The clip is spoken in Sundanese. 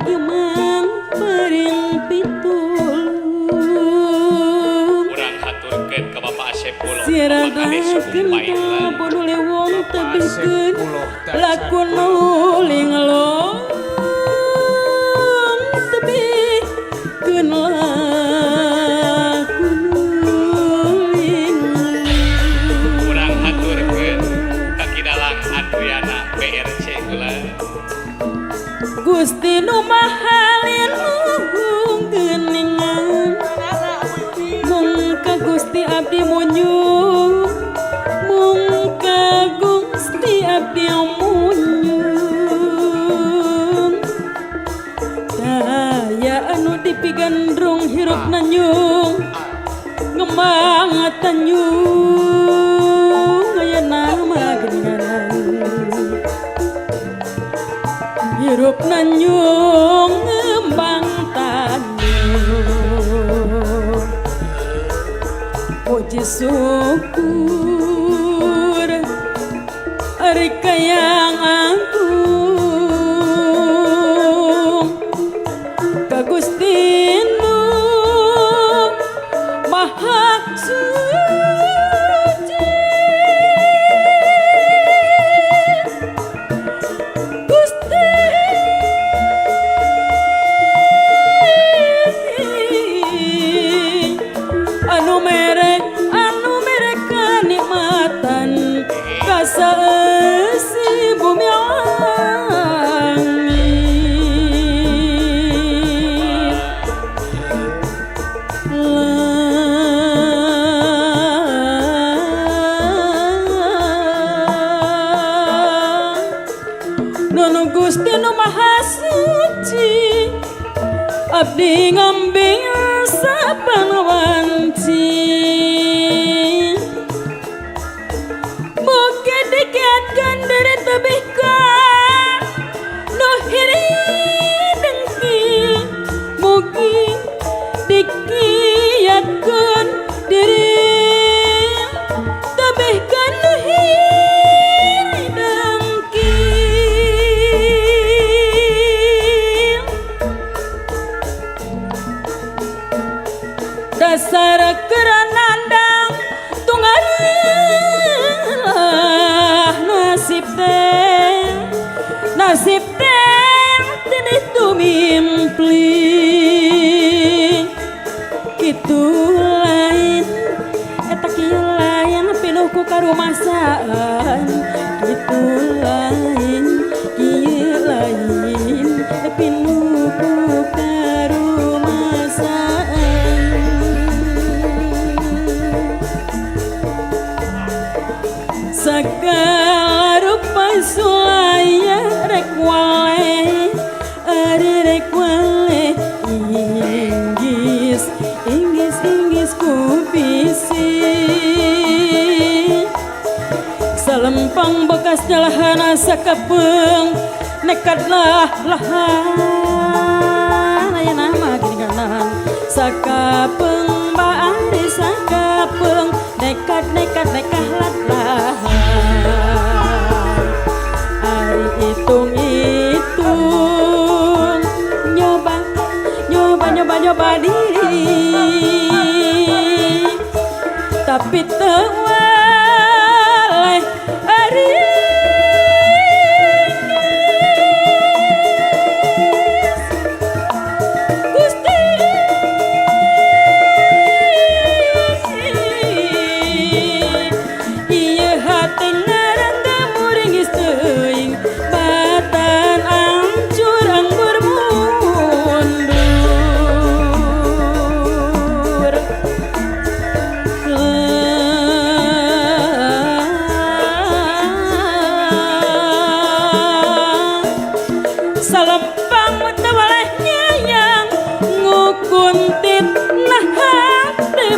Imang paring pitulung Urang haturkeun ka Bapak Asepul siradakeun ka bodole wong tebikeun lakon uling long tebikeun lakon uling Urang haturkeun ka Kidalang Adriana BRC ulah Gusti nu mahalin luhung geuningan mung ka Gusti abdi munyung mung ka Gusti abdi munyung daya anu dipigandrung hirup nanyung ngemang tanyung ayeuna mah geuningan hirup nanyung ngembang tanyung puji syukur ari kayang agung ka Gusti nu maha suci Gusti anu merek kanikmatan kasaeusi bumi langit Nono Gusti nu maha suci abdi ngambing sapanwanci mugi dikiatkeun dari tebih ka nu hiri dengki mugi dikiatkeun diri tebih ka nu hiri dengki dasar keranandang tunggalah nasib teh teuing tumimpling kitu lain eta kieu lain pinuh ku karumasaan kitu lain kieu lain pinuh ku karumasaan segala rupa sulaya rek wale ari rek wale inggis ku bisi salempang bekas jalahana sakapeung nekadlah lahan ayeuna mah geuningan sakapeung baari sakapeung nekat nekahlah ari hitung nyoba diri tapi teu waleh ari Gusti ieu hati ngarangga muringis teuing batan ancur anggur mundur salempang teu waleh nyayang ngukuntit nah hati